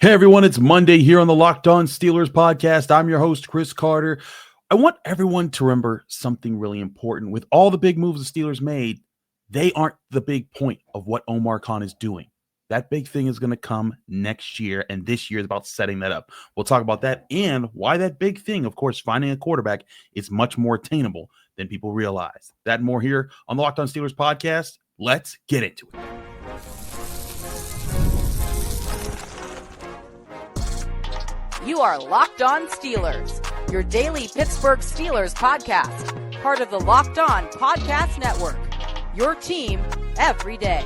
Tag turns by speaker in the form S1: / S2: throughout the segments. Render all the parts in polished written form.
S1: Hey everyone, it's Monday here on the Locked On Steelers podcast. I'm your host, Chris Carter. I want everyone to remember something really important. With all the big moves the Steelers made, they aren't the big point of what Omar Khan is doing. That big thing is going to come next year, and this year is about setting that up. We'll talk about that and why that big thing, of course, finding a quarterback, is much more attainable than people realize. That and more here on the Locked On Steelers podcast. Let's get into it.
S2: You are Locked On Steelers, your daily Pittsburgh Steelers podcast, part of the Locked On Podcast Network, your team every day.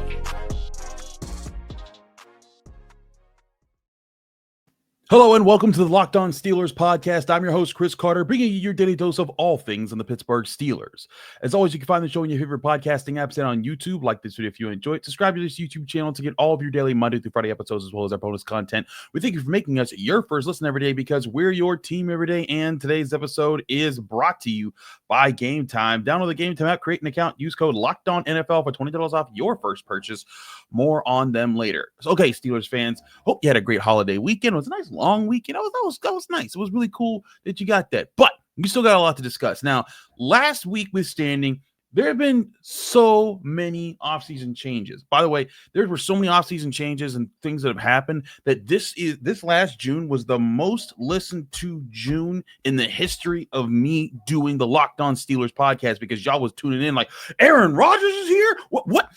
S1: Hello and welcome to the Locked On Steelers podcast. I'm your host, Chris Carter, bringing you your daily dose of all things on the Pittsburgh Steelers. As always, you can find the show in your favorite podcasting apps and on YouTube. Like this video if you enjoy it. Subscribe to this YouTube channel to get all of your daily Monday through Friday episodes as well as our bonus content. We thank you for making us your first listen every day because we're your team every day. And today's episode is brought to you by Game Time. Download the Game Time app, create an account, use code LOCKEDONNFL for $20 off your first purchase. More on them later. So, okay, Steelers fans, hope you had a great holiday weekend. It was a nice long weekend. That was nice. It was really cool that you got that. But we still got a lot to discuss. Now, last week withstanding, there have been so many offseason changes. By the way, there were so many offseason changes and things that have happened that this last June was the most listened to June in the history of me doing the Locked On Steelers podcast because y'all was tuning in like, Aaron Rodgers is here? What?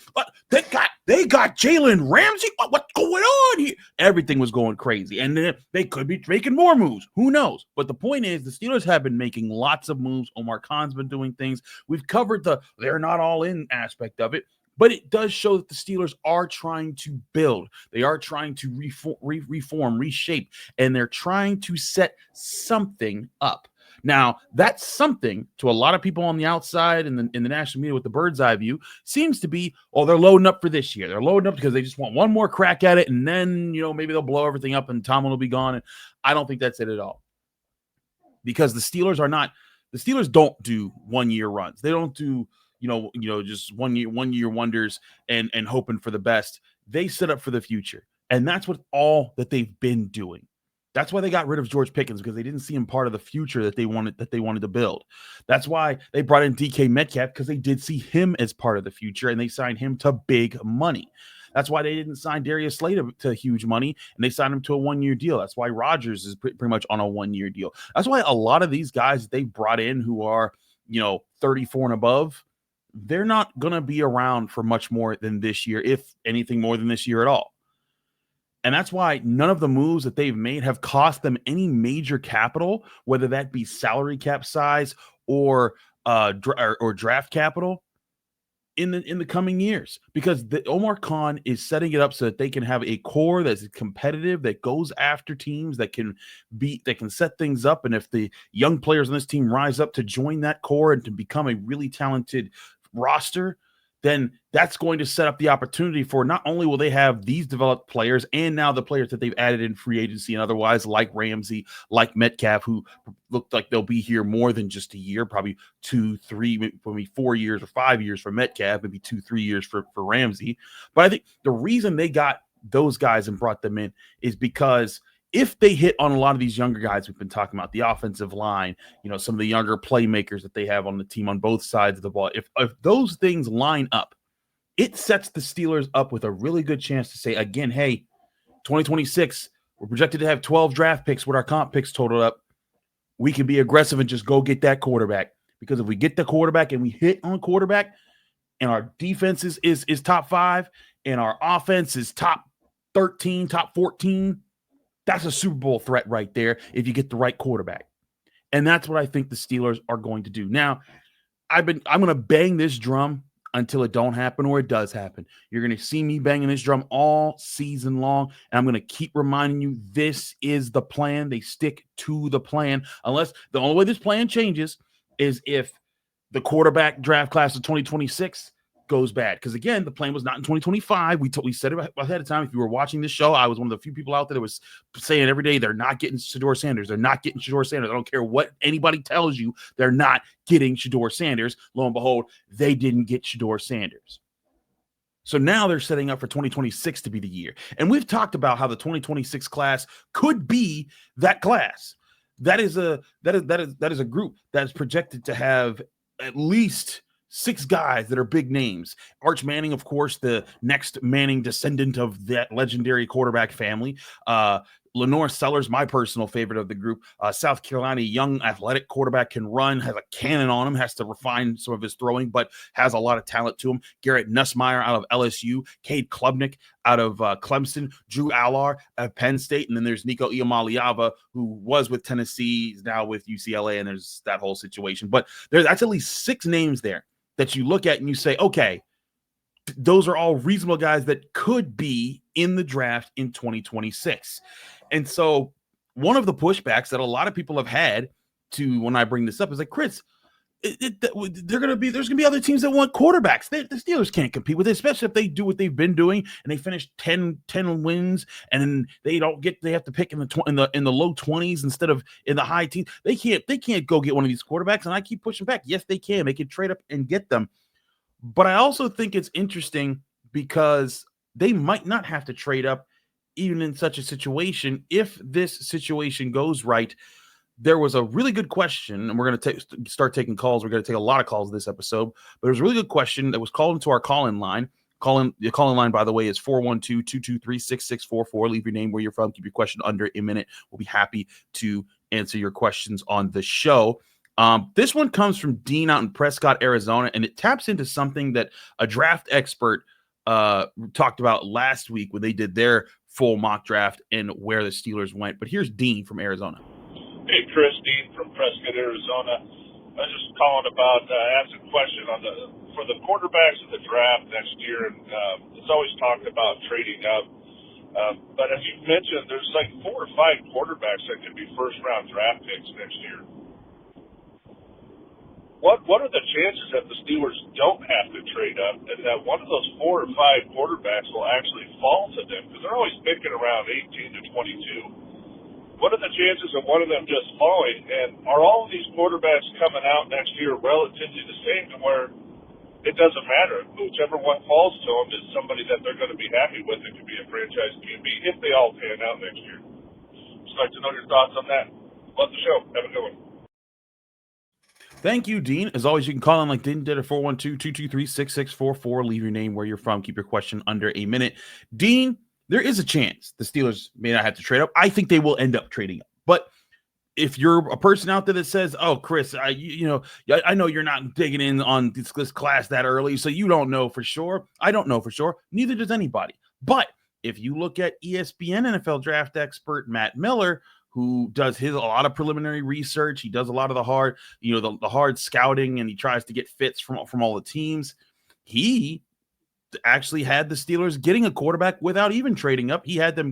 S1: They got Jalen Ramsey? What's going on here? Everything was going crazy. And then they could be making more moves. Who knows? But the point is the Steelers have been making lots of moves. Omar Khan's been doing things. We've covered the they're not all in aspect of it, but it does show that the Steelers are trying to build. They are trying to reform, reshape, and they're trying to set something up. Now, that's something to a lot of people on the outside and in the national media with the bird's eye view seems to be, they're loading up for this year. They're loading up because they just want one more crack at it, and then, maybe they'll blow everything up and Tomlin will be gone. And I don't think that's it at all. Because the Steelers don't do 1 year runs. They don't do, just one year wonders and hoping for the best. They set up for the future. And that's all that they've been doing. That's why they got rid of George Pickens, because they didn't see him part of the future that they wanted to build. That's why they brought in D.K. Metcalf, because they did see him as part of the future, and they signed him to big money. That's why they didn't sign Darius to huge money, and they signed him to a 1 year deal. That's why Rodgers is pretty much on a 1 year deal. That's why a lot of these guys they brought in who are, 34 and above, they're not going to be around for much more than this year, if anything more than this year at all. And that's why none of the moves that they've made have cost them any major capital, whether that be salary cap size or draft capital in the coming years, because the Omar Khan is setting it up so that they can have a core that's competitive, that goes after teams, that can set things up. And if the young players on this team rise up to join that core and to become a really talented roster, then that's going to set up the opportunity for not only will they have these developed players and now the players that they've added in free agency and otherwise, like Ramsey, like Metcalf, who look like they'll be here more than just a year, probably 2, 3, maybe 4 years or 5 years for Metcalf, maybe 2, 3 years for Ramsey. But I think the reason they got those guys and brought them in is because if they hit on a lot of these younger guys we've been talking about, the offensive line, some of the younger playmakers that they have on the team on both sides of the ball, if those things line up, it sets the Steelers up with a really good chance to say, again, hey, 2026, we're projected to have 12 draft picks with our comp picks totaled up. We can be aggressive and just go get that quarterback. Because if we get the quarterback and we hit on quarterback and our defense is top 5 and our offense is top 13, top 14, that's a Super Bowl threat right there if you get the right quarterback. And that's what I think the Steelers are going to do. Now, I'm going to bang this drum until it don't happen or it does happen. You're going to see me banging this drum all season long, and I'm going to keep reminding you this is the plan. They stick to the plan, unless the only way this plan changes is if the quarterback draft class of 2026 goes bad. Because again, the plan was not in 2025. We said it ahead of time. If you were watching this show, I was one of the few people out there that was saying every day they're not getting Shedeur Sanders. They're not getting Shedeur Sanders. I don't care what anybody tells you. They're not getting Shedeur Sanders. Lo and behold, they didn't get Shedeur Sanders. So now they're setting up for 2026 to be the year. And we've talked about how the 2026 class could be that class. That is a group that is projected to have at least 6 guys that are big names. Arch Manning, of course, the next Manning descendant of that legendary quarterback family. LaNorris Sellers, my personal favorite of the group. South Carolina, young athletic quarterback, can run, has a cannon on him, has to refine some of his throwing, but has a lot of talent to him. Garrett Nussmeier out of LSU, Cade Klubnik out of Clemson, Drew Allar at Penn State, and then there's Nico Iamaleava, who was with Tennessee, is now with UCLA, and there's that whole situation. But that's at least 6 names there that you look at and you say, okay, those are all reasonable guys that could be in the draft in 2026. And so one of the pushbacks that a lot of people have had to when I bring this up is like, Chris, there's going to be other teams that want quarterbacks. The Steelers can't compete with it, especially if they do what they've been doing and they finish 10 wins and then they have to pick in the low 20s instead of in the high teens. They can't go get one of these quarterbacks. And I keep pushing back. Yes, they can. They can trade up and get them. But I also think it's interesting because they might not have to trade up even in such a situation. If this situation goes right, there was a really good question, and we're going to start taking calls. We're going to take a lot of calls this episode, but there's a really good question that was called into our call-in line. The call-in line, by the way, is 412-223-6644. Leave your name, where you're from. Keep your question under a minute. We'll be happy to answer your questions on the show. This one comes from Dean out in Prescott, Arizona, and it taps into something that a draft expert talked about last week when they did their full mock draft and where the Steelers went. But here's Dean from Arizona.
S3: Hey, Chris, Dean from Prescott, Arizona. I was just calling about asking a question for the quarterbacks of the draft next year, and it's always talked about trading up. But as you mentioned, there's like 4 or 5 quarterbacks that could be first-round draft picks next year. What are the chances that the Steelers don't have to trade up and that one of those 4 or 5 quarterbacks will actually fall to them? Because they're always picking around 18 to 22. What are the chances of one of them just falling? And are all of these quarterbacks coming out next year relatively the same to where it doesn't matter? Whichever one falls to them is somebody that they're going to be happy with. It could be a franchise QB if they all pan out next year. Just like to know your thoughts on that. Love the show. Have a good one.
S1: Thank you, Dean. As always, you can call in like Dean did at 412-223-6644. Leave your name, where you're from. Keep your question under a minute. Dean, there is a chance the Steelers may not have to trade up. I think they will end up trading up. But if you're a person out there that says, oh, Chris, I know you're not digging in on this class that early, so you don't know for sure. I don't know for sure. Neither does anybody. But if you look at ESPN NFL draft expert Matt Miller, who does a lot of preliminary research. He does a lot of the hard, the hard scouting, and he tries to get fits from all the teams. He actually had the Steelers getting a quarterback without even trading up. He had the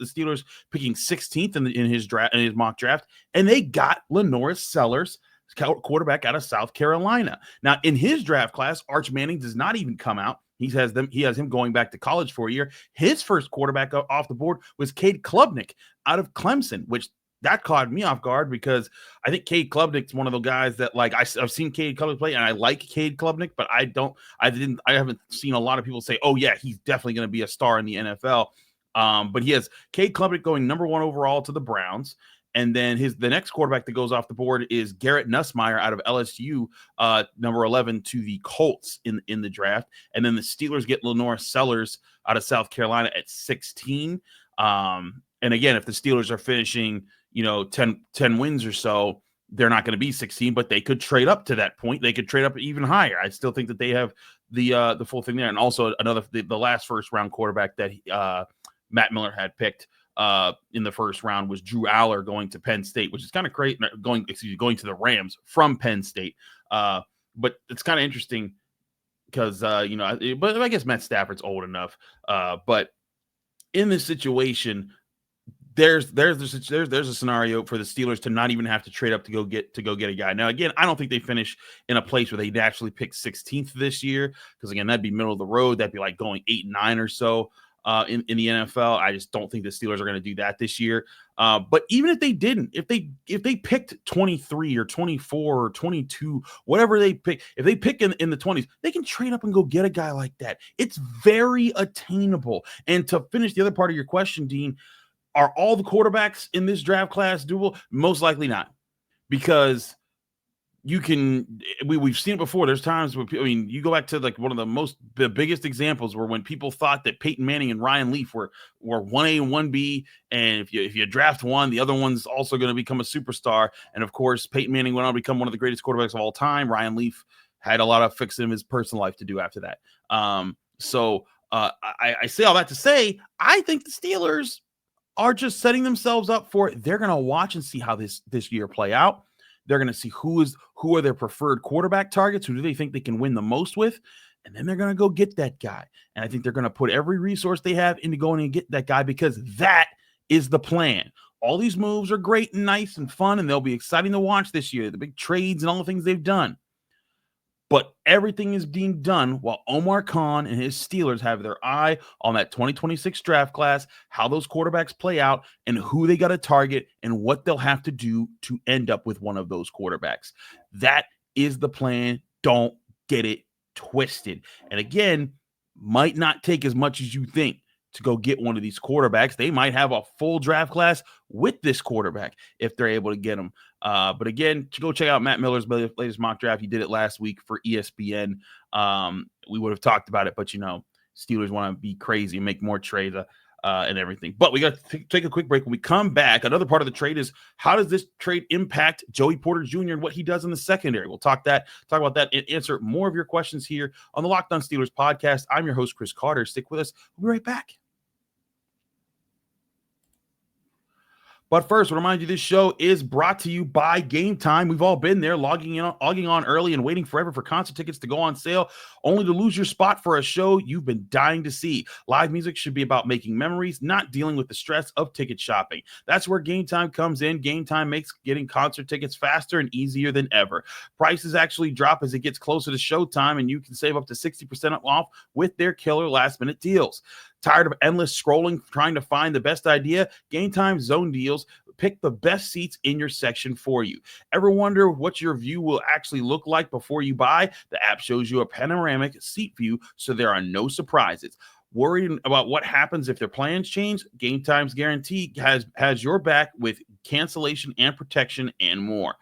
S1: Steelers picking 16th in his mock draft, and they got LaNorris Sellers, quarterback out of South Carolina. Now, in his draft class, Arch Manning does not even come out. He has him going back to college for a year. His first quarterback off the board was Cade Klubnik out of Clemson, which that caught me off guard because I think Cade Klubnik's one of the guys that, like, I've seen Cade Klubnik play and I like Cade Klubnik, but I haven't seen a lot of people say, oh yeah, he's definitely going to be a star in the NFL. But he has Cade Klubnik going number 1 overall to the Browns. And then the next quarterback that goes off the board is Garrett Nussmeier out of LSU, number 11 to the Colts in the draft. And then the Steelers get LaNorris Sellers out of South Carolina at 16. And again, if the Steelers are finishing, 10 wins or so, they're not going to be 16, but they could trade up to that point. They could trade up even higher. I still think that they have the full thing there. And also the last first round quarterback that Matt Miller had picked in the first round was Drew Allar going to Penn State, which is kind of great. Going to the Rams from Penn State. But it's kind of interesting because, but I guess Matt Stafford's old enough. But in this situation, there's a scenario for the Steelers to not even have to trade up to go get a guy. Now, again, I don't think they finish in a place where they actually pick 16th this year, because again, that'd be middle of the road. That'd be like going 8-9 or so. in the NFL. I just don't think the Steelers are going to do that this year. But even if they didn't, if they picked 23 or 24 or 22, whatever they pick, if they pick in the 20s, they can trade up and go get a guy like that. It's very attainable. And to finish the other part of your question, Dean, are all the quarterbacks in this draft class doable? Most likely not, because we've seen it before. There's times where, you go back to like one of the biggest examples were when people thought that Peyton Manning and Ryan Leaf were 1A and 1B, and if you draft one, the other one's also going to become a superstar. And of course, Peyton Manning went on to become one of the greatest quarterbacks of all time. Ryan Leaf had a lot of fixing in his personal life to do after that. I say all that to say, I think the Steelers are just setting themselves up for it. They're going to watch and see how this year play out. They're going to see who are their preferred quarterback targets, who do they think they can win the most with, and then they're going to go get that guy. And I think they're going to put every resource they have into going and get that guy, because that is the plan. All these moves are great and nice and fun, and they'll be exciting to watch this year, the big trades and all the things they've done. But everything is being done while Omar Khan and his Steelers have their eye on that 2026 draft class, how those quarterbacks play out, and who they got to target and what they'll have to do to end up with one of those quarterbacks. That is the plan. Don't get it twisted. And again, might not take as much as you think to go get one of these quarterbacks. They might have a full draft class with this quarterback if they're able to get him. But again, go check out Matt Miller's latest mock draft. He did it last week for ESPN. We would have talked about it, but Steelers want to be crazy and make more trades and everything. But we got to take a quick break. When we come back, another part of the trade is, how does this trade impact Joey Porter Jr. and what he does in the secondary? We'll talk about that and answer more of your questions here on the Locked On Steelers podcast. I'm your host, Chris Carter. Stick with us. We'll be right back. But first, I remind you, this show is brought to you by Game Time. We've all been there, logging on early and waiting forever for concert tickets to go on sale, only to lose your spot for a show you've been dying to see. Live music should be about making memories, not dealing with the stress of ticket shopping. That's where Game Time comes in. Game Time makes getting concert tickets faster and easier than ever. Prices actually drop as it gets closer to showtime, and you can save up to 60% off with their killer last-minute deals. Tired of endless scrolling, trying to find the best idea? Game Time Zone Deals pick the best seats in your section for you. Ever wonder what your view will actually look like before you buy? The app shows you a panoramic seat view, so there are no surprises. Worried about what happens if their plans change? Game Time's guarantee has your back with cancellation and protection and more.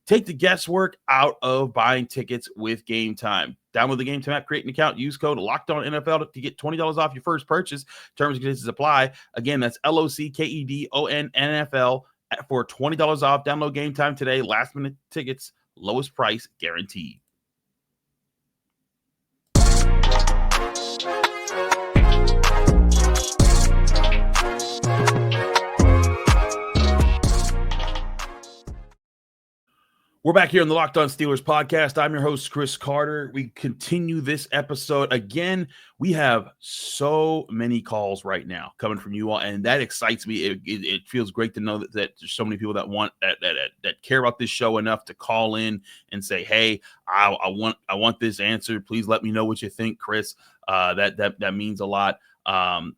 S1: Take the guesswork out of buying tickets with Game Time. Download the Game Time app, create an account, use code LOCKEDONNFL to get $20 off your first purchase. Terms and conditions apply. Again, that's LOCKEDONNFL for $20 off. Download Game Time today. Last minute tickets, lowest price guaranteed. We're back here on the Locked On Steelers podcast. I'm your host, Chris Carter. We continue this episode. Again, we have so many calls right now coming from you all, and that excites me. It feels great to know that there's so many people that want that care about this show enough to call in and say, "Hey, I want this answered. Please let me know what you think, Chris." That means a lot.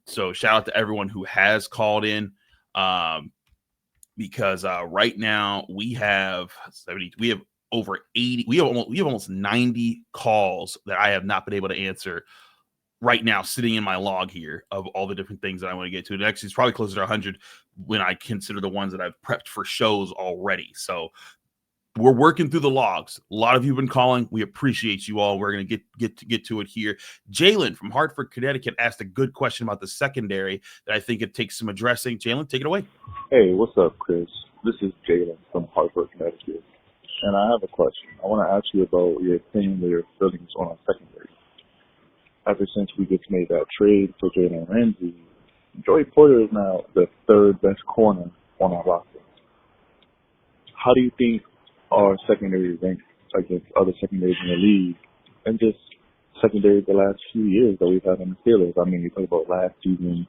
S1: So shout out to everyone who has called in. Because right now we have over 80, we have almost 90 calls that I have not been able to answer right now, sitting in my log here of all the different things that I want to get to. And actually, it's probably closer to 100 when I consider the ones that I've prepped for shows already. So we're working through the logs. A lot of you have been calling. We appreciate you all. We're going to get to it here. Jalen from Hartford, Connecticut asked a good question about the secondary that I think it takes some addressing. Jalen, take it away.
S4: Hey, what's up, Chris? This is Jalen from Hartford, Connecticut. And I have a question. I want to ask you about your opinion or your feelings on our secondary. Ever since we just made that trade for Jalen Ramsey, Joey Porter is now the third best corner on our roster. How do you think our secondary ranks against other secondaries in the league, and just secondaries the last few years that we've had in the Steelers? I mean, you talk about last season,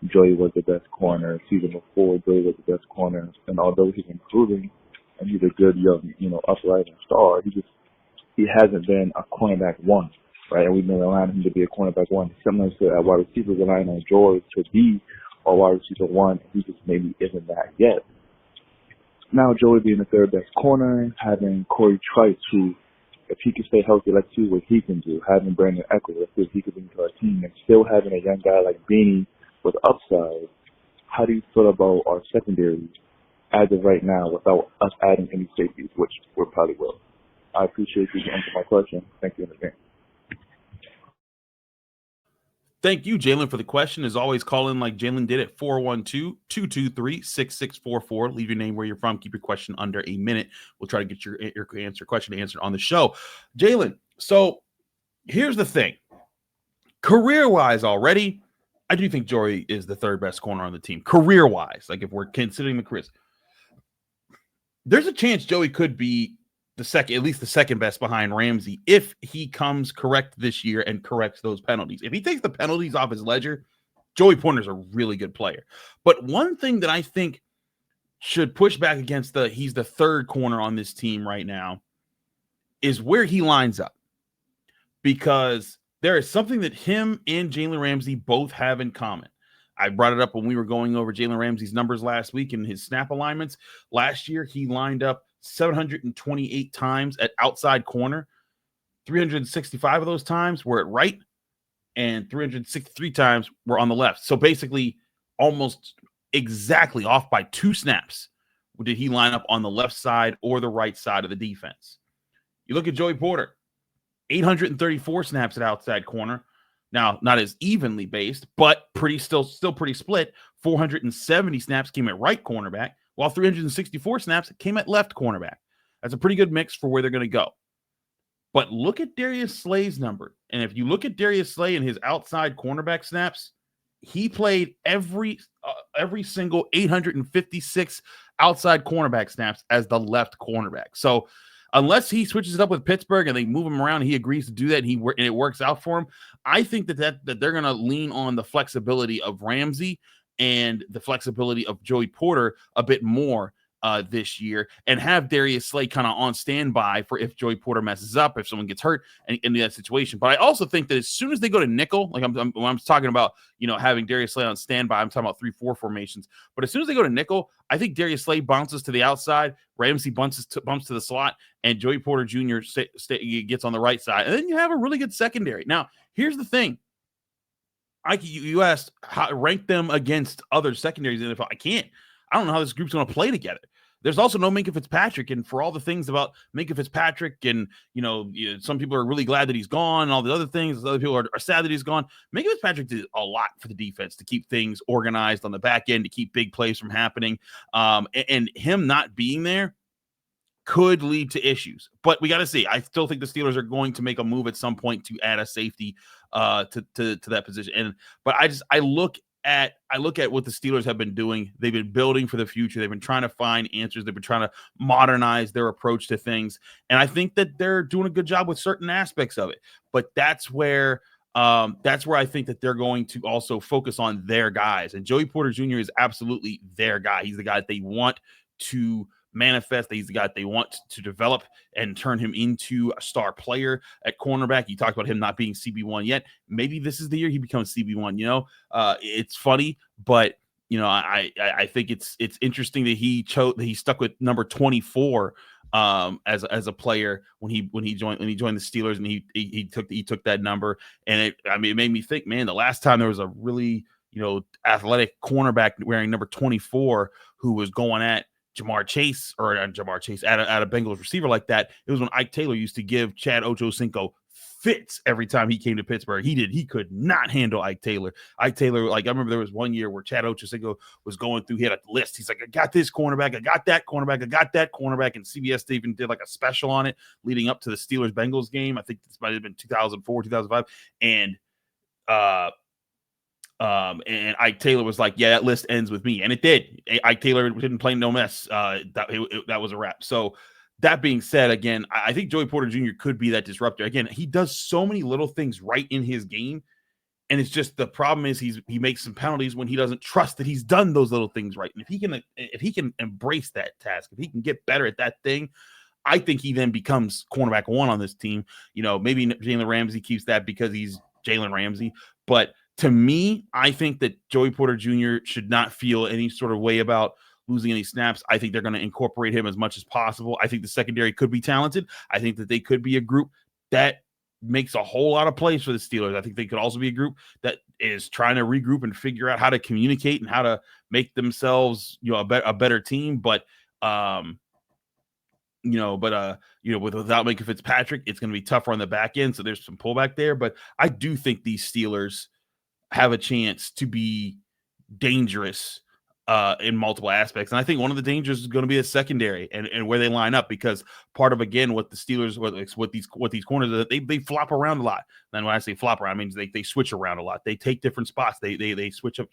S4: Joey was the best corner. Season before, Joey was the best corner. And although he's improving and he's a good young, upright and star, he hasn't been a cornerback one. right? And we've been relying on him to be a cornerback one. Sometimes at wide receiver, relying on George to be a wide receiver one. He just maybe isn't that yet. Now, Joey being the third best corner, having Corey Trice, who, if he can stay healthy, let's see what he can do. Having Brandon Eckler, let's see what he can bring to our team. And still having a young guy like Beanie with upside. How do you feel about our secondary as of right now without us adding any safeties, which we probably will? I appreciate you answering my question. Thank you in advance.
S1: Thank you, Jalen, for the question. As always, call in like Jalen did at 412-223-6644. Leave your name, where you're from. Keep your question under a minute. We'll try to get your question answered on the show. Jalen, so here's the thing. Career-wise already, I do think Joey is the third best corner on the team. Career-wise, like if we're considering the careers. There's a chance Joey could be at least the second best behind Ramsey if he comes correct this year and corrects those penalties. If he takes the penalties off his ledger, Joey Porter's a really good player. But one thing that I think should push back against he's the third corner on this team right now is where he lines up. Because there is something that him and Jalen Ramsey both have in common. I brought it up when we were going over Jalen Ramsey's numbers last week and his snap alignments. Last year, he lined up 728 times at outside corner. 365 of those times were at right, and 363 times were on the left. So basically, almost exactly off by 2 snaps did he line up on the left side or the right side of the defense. You look at Joey Porter, 834 snaps at outside corner. Now, not as evenly based, but still pretty split. 470 snaps came at right cornerback, while 364 snaps came at left cornerback. That's a pretty good mix for where they're going to go. But look at Darius Slay's number. And if you look at Darius Slay and his outside cornerback snaps, he played every single 856 outside cornerback snaps as the left cornerback. So unless he switches it up with Pittsburgh and they move him around and he agrees to do that and it works out for him, I think that they're going to lean on the flexibility of Ramsey and the flexibility of Joey Porter a bit more this year, and have Darius Slay kind of on standby for if Joey Porter messes up, if someone gets hurt in that situation. But I also think that as soon as they go to nickel, like when I'm talking about, having Darius Slay on standby, I'm talking about 3-4 formations. But as soon as they go to nickel, I think Darius Slay bounces to the outside, Ramsey bumps to the slot, and Joey Porter Jr. gets on the right side. And then you have a really good secondary. Now, here's the thing. You asked rank them against other secondaries in the NFL. I can't. I don't know how this group's going to play together. There's also no Minkah Fitzpatrick, and for all the things about Minkah Fitzpatrick, and some people are really glad that he's gone, and all the other things, other people are sad that he's gone. Minkah Fitzpatrick did a lot for the defense to keep things organized on the back end, to keep big plays from happening, and him not being there could lead to issues. But we got to see. I still think the Steelers are going to make a move at some point to add a safety to that position. But I look at what the Steelers have been doing. They've been building for the future. They've been trying to find answers. They've been trying to modernize their approach to things. And I think that they're doing a good job with certain aspects of it. But that's where I think that they're going to also focus on their guys. And Joey Porter Jr. is absolutely their guy. He's the guy that they want to manifest. He's the guy that they want to develop and turn him into a star player at cornerback. You talked about him not being CB1 yet. Maybe this is the year he becomes CB1. It's funny, but I think it's interesting that he stuck with number 24 as a player when he joined the Steelers, and he took that number. And it made me think, man, the last time there was a really athletic cornerback wearing number 24 who was going at Jamar Chase at a Bengals receiver like that, it was when Ike Taylor used to give Chad Ochocinco fits every time he came to Pittsburgh. He could not handle Ike Taylor. Ike Taylor, like, I remember there was one year where Chad Ochocinco was going through, he had a list. He's like, I got this cornerback, I got that cornerback, I got that cornerback, and CBS even did like a special on it leading up to the Steelers-Bengals game. I think this might have been 2004, 2005, and Ike Taylor was like, yeah, that list ends with me. And it did. Ike Taylor didn't play no mess. That was a wrap. So that being said, again, I think Joey Porter Jr. could be that disruptor. Again, he does so many little things right in his game. And it's just, the problem is he makes some penalties when he doesn't trust that he's done those little things right. And if he can embrace that task, if he can get better at that thing, I think he then becomes cornerback 1 on this team. Maybe Jalen Ramsey keeps that because he's Jalen Ramsey. But to me, I think that Joey Porter Jr. should not feel any sort of way about losing any snaps. I think they're going to incorporate him as much as possible. I think the secondary could be talented. I think that they could be a group that makes a whole lot of plays for the Steelers. I think they could also be a group that is trying to regroup and figure out how to communicate and how to make themselves, a better team. But, without Minka Fitzpatrick, it's going to be tougher on the back end. So there's some pullback there. But I do think these Steelers have a chance to be dangerous in multiple aspects. And I think one of the dangers is going to be a secondary and where they line up, because part of, again, what the Steelers, what these corners, they flop around a lot. And when I say flop around, it means they switch around a lot. They take different spots. They switch up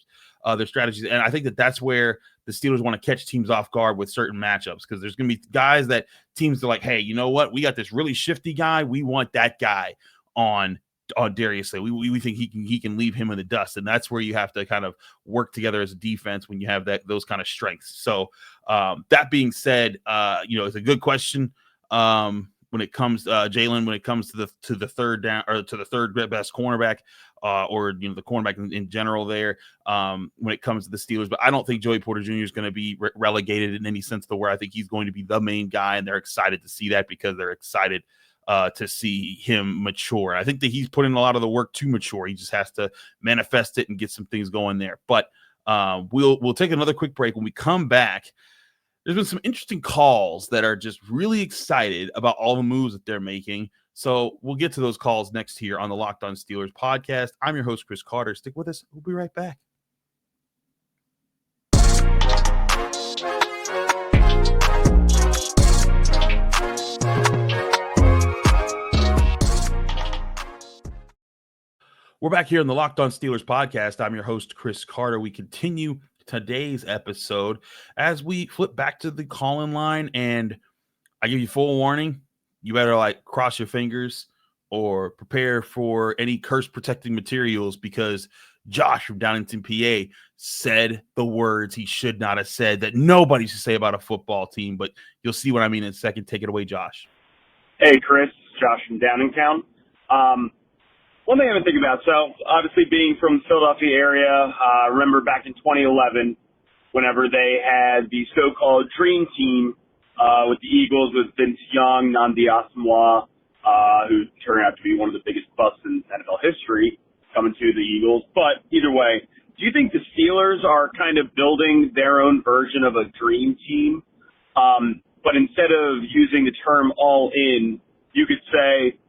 S1: their strategies. And I think that's where the Steelers want to catch teams off guard with certain matchups, because there's going to be guys that teams are like, hey, you know what? We got this really shifty guy. We want that guy on Darius. We think he can leave him in the dust, and that's where you have to kind of work together as a defense when you have those kind of strengths. So that being said, it's a good question when it comes Jalen, when it comes to the third down, or to the third best cornerback, or the cornerback in general there, when it comes to the Steelers. But I don't think Joey Porter Jr. is going to be relegated in any sense to where I think he's going to be the main guy, and they're excited to see that, because they're excited to see him mature. I think that he's put in a lot of the work to mature. He just has to manifest it and get some things going there. But we'll take another quick break. When we come back, there's been some interesting calls that are just really excited about all the moves that they're making. So we'll get to those calls next here on the Locked On Steelers podcast. I'm your host, Chris Carter. Stick with us. We'll be right back. We're back here in the Locked On Steelers podcast. I'm your host, Chris Carter. We continue today's episode as we flip back to the call-in line, and I give you full warning. You better cross your fingers or prepare for any curse protecting materials, because Josh from Downington, PA said the words he should not have said, that nobody should say about a football team. But you'll see what I mean in a second. Take it away, Josh.
S5: Hey, Chris. Josh from Downingtown. One thing I've been thinking about, so obviously being from the Philadelphia area, I remember back in 2011, whenever they had the so-called Dream Team with the Eagles, with Vince Young, Nnamdi Asomugha, who turned out to be one of the biggest busts in NFL history, coming to the Eagles. But either way, do you think the Steelers are kind of building their own version of a Dream Team? But instead of using the term all in, you could say,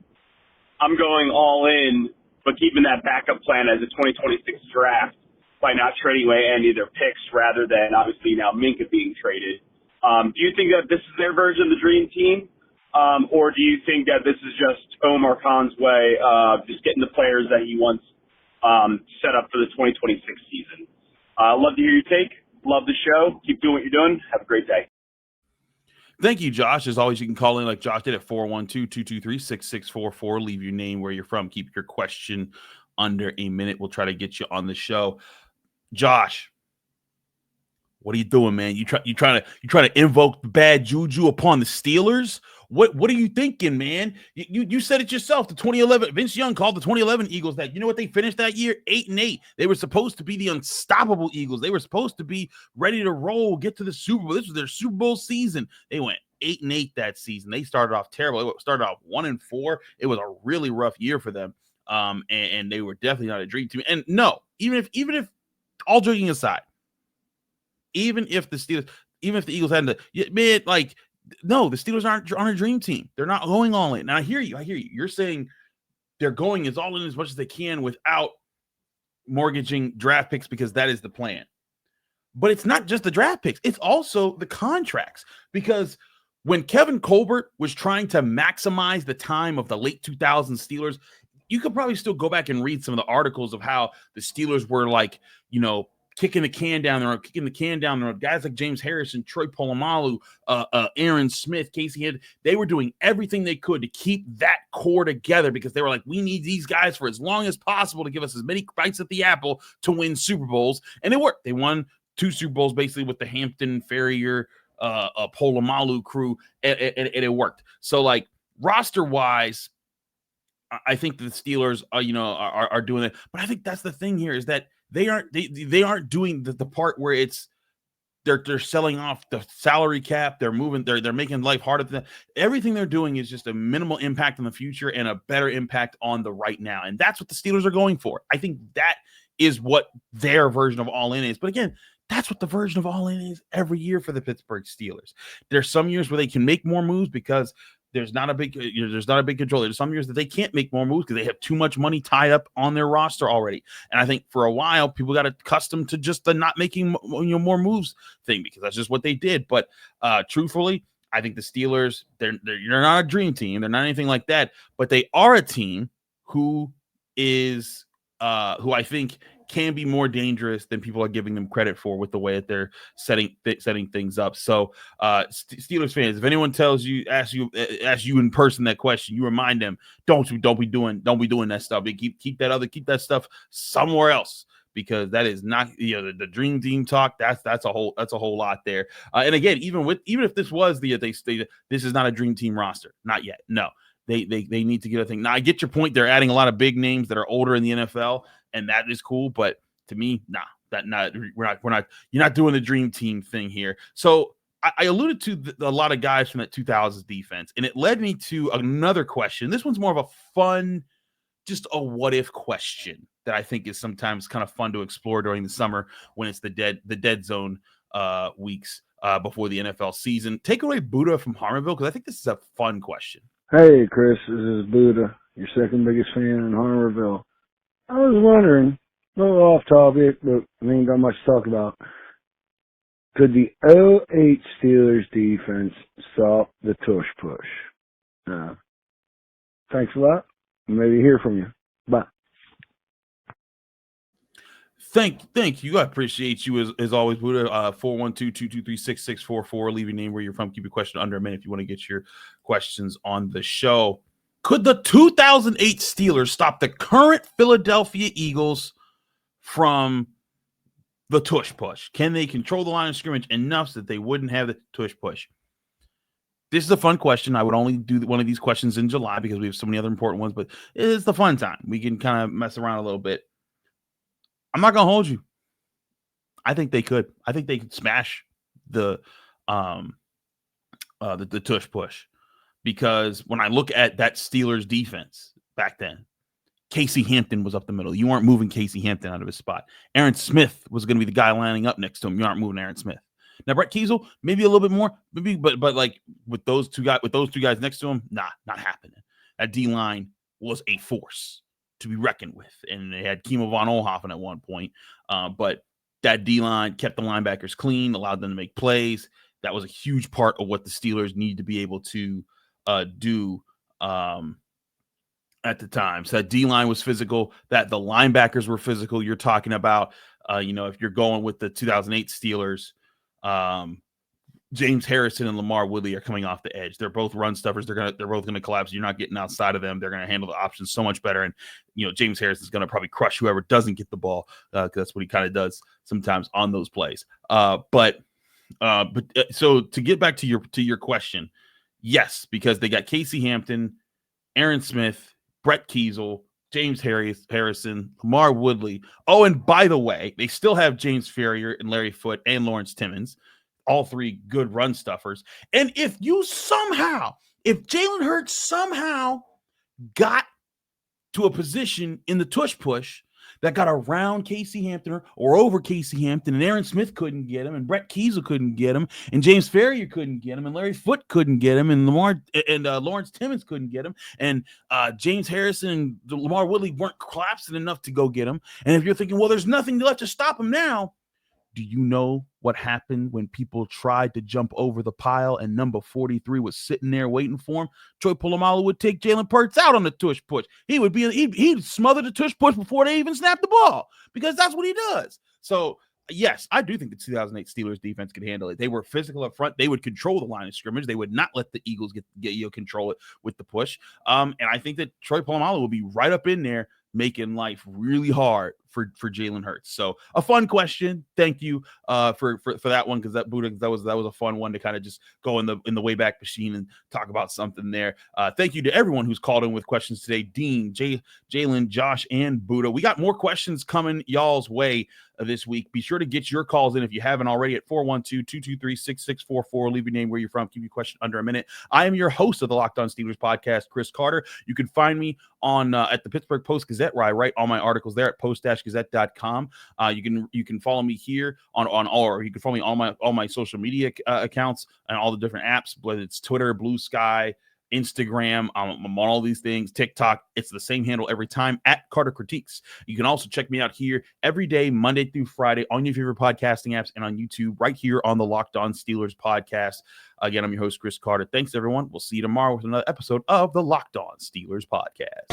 S5: I'm going all in, but keeping that backup plan as a 2026 draft by not trading away any of their picks, rather than obviously now Minka being traded. Do you think that this is their version of the Dream Team? Or do you think that this is just Omar Khan's way of just getting the players that he wants set up for the 2026 season? Love to hear your take. Love the show. Keep doing what you're doing. Have a great day.
S1: Thank you, Josh. As always, you can call in like Josh did at 412-223-6644. Leave your name, where you're from. Keep your question under a minute. We'll try to get you on the show. Josh, what are you doing, man? You trying to invoke bad juju upon the Steelers? What are you thinking, man? You said it yourself. The 2011 Vince Young called the 2011 Eagles that. You know what they finished that year? 8-8. They were supposed to be the unstoppable Eagles. They were supposed to be ready to roll, get to the Super Bowl. This was their Super Bowl season. They went 8-8 that season. They started off terrible. They started off 1-4. It was a really rough year for them. And they were definitely not a dream team. And no, even if all joking aside, even if the Eagles hadn't, man, no, the Steelers aren't on a dream team. They're not going all in. Now I hear you. You're saying they're going as all in as much as they can without mortgaging draft picks, because that is the plan. But it's not just the draft picks. It's also the contracts. Because when Kevin Colbert was trying to maximize the time of the late 2000s Steelers, you could probably still go back and read some of the articles of how the Steelers were kicking the can down the road. Guys like James Harrison, Troy Polamalu, Aaron Smith, Casey Hidd, they were doing everything they could to keep that core together, because they were like, we need these guys for as long as possible to give us as many bites at the apple to win Super Bowls. And it worked. They won 2 Super Bowls basically with the Hampton Farrier Polamalu crew, and it worked. So like roster wise, I think the Steelers are doing it, but I think that's the thing here is that they aren't doing the part where it's they're selling off the salary cap. They're moving. They're making life harder. Everything they're doing is just a minimal impact on the future and a better impact on the right now. And that's what the Steelers are going for. I think that is what their version of all in is. But again, that's what the version of all in is every year for the Pittsburgh Steelers. There's some years where they can make more moves because there's not a big control. There's some years that they can't make more moves because they have too much money tied up on their roster already. And I think for a while people got accustomed to just the not making more moves thing because that's just what they did. But truthfully, I think the Steelers they're not a dream team. They're not anything like that. But they are a team who is who I think can be more dangerous than people are giving them credit for with the way that they're setting things up. So Steelers fans, if anyone asks you in person that question, you remind them, don't be doing that stuff. Keep that stuff somewhere else, because that is not the dream team talk. That's a whole lot there. And again, even if this was this is not a dream team roster, not yet. No. They need to get a thing. Now I get your point. They're adding a lot of big names that are older in the NFL, and that is cool. But to me, we're not. You're not doing the dream team thing here. So I alluded to a lot of guys from that 2000s defense, and it led me to another question. This one's more of a fun, just a what if question that I think is sometimes kind of fun to explore during the summer when it's the dead zone weeks before the NFL season. Take away Buddha from Harmonville, because I think this is a fun question.
S6: Hey, Chris, this is Buddha, your second biggest fan in Harmonville. I was wondering, a little off topic, but we ain't got much to talk about. Could the 08 Steelers defense stop the tush push? Thanks a lot. Maybe hear from you. Bye.
S1: Thank you. I appreciate you as always, Buddha. 412-223-6644. Leave your name, where you're from. Keep your question under a minute if you want to get your questions on the show. Could the 2008 Steelers stop the current Philadelphia Eagles from the tush push? Can they control the line of scrimmage enough so that they wouldn't have the tush push? This is a fun question. I would only do one of these questions in July because we have so many other important ones, but it's the fun time. We can kind of mess around a little bit. I'm not gonna hold you. I think they could. I think they could smash the tush push, because when I look at that Steelers defense back then, Casey Hampton was up the middle. You weren't moving Casey Hampton out of his spot. Aaron Smith was going to be the guy lining up next to him. You aren't moving Aaron Smith. Now Brett Kiesel, maybe a little bit more, maybe, but like with those two guys next to him, not happening. That D line was a force to be reckoned with, and they had Kimo von Oelhoffen at one point, but that D-line kept the linebackers clean, allowed them to make plays. That was a huge part of what the Steelers needed to be able to do at the time. So that D-line was physical, that the linebackers were physical. You're talking about, if you're going with the 2008 Steelers, James Harrison and Lamar Woodley are coming off the edge. They're both run stuffers. They're both gonna collapse. You're not getting outside of them. They're gonna handle the options so much better. And James Harrison is gonna probably crush whoever doesn't get the ball, because that's what he kind of does sometimes on those plays. But so to get back to your question, yes, because they got Casey Hampton, Aaron Smith, Brett Kiesel, James Harrison, Lamar Woodley. Oh, and by the way, they still have James Ferrier and Larry Foote and Lawrence Timmons. All three good run stuffers. And if Jalen Hurts somehow got to a position in the tush push that got around Casey Hampton or over Casey Hampton, and Aaron Smith couldn't get him, and Brett Kiesel couldn't get him, and James Ferrier couldn't get him, and Larry Foote couldn't get him, and Lawrence Timmons couldn't get him, and James Harrison and Lamar Woodley weren't collapsing enough to go get him. And if you're thinking, well, there's nothing left to stop him now, do you know what happened when people tried to jump over the pile and number 43 was sitting there waiting for him? Troy Polamalu would take Jalen Hurts out on the tush push. He'd smother the tush push before they even snap the ball, because that's what he does. So yes, I do think the 2008 Steelers defense could handle it. They were physical up front. They would control the line of scrimmage. They would not let the Eagles get control it with the push. And I think that Troy Polamalu will be right up in there, making life really hard for Jalen Hurts? So a fun question. Thank you for that one, because that Buddha, that was a fun one to kind of just go in the Wayback Machine and talk about something there. Thank you to everyone who's called in with questions today. Dean, Jalen, Josh, and Buddha. We got more questions coming y'all's way this week. Be sure to get your calls in if you haven't already at 412-223-6644. Leave your name, where you're from. Keep your question under a minute. I am your host of the Locked On Steelers podcast, Chris Carter. You can find me on at the Pittsburgh Post-Gazette, where I write all my articles there at post-gazette.com. You can follow me here on or you can follow me on all my social media accounts and all the different apps, whether it's Twitter, Blue Sky, Instagram. I'm on all these things. TikTok, it's the same handle every time, at Carter Critiques. You can also check me out here every day, Monday through Friday, on your favorite podcasting apps and on YouTube, right here on the Locked On Steelers podcast. Again, I'm your host, Chris Carter. Thanks, everyone. We'll see you tomorrow with another episode of the Locked On Steelers podcast.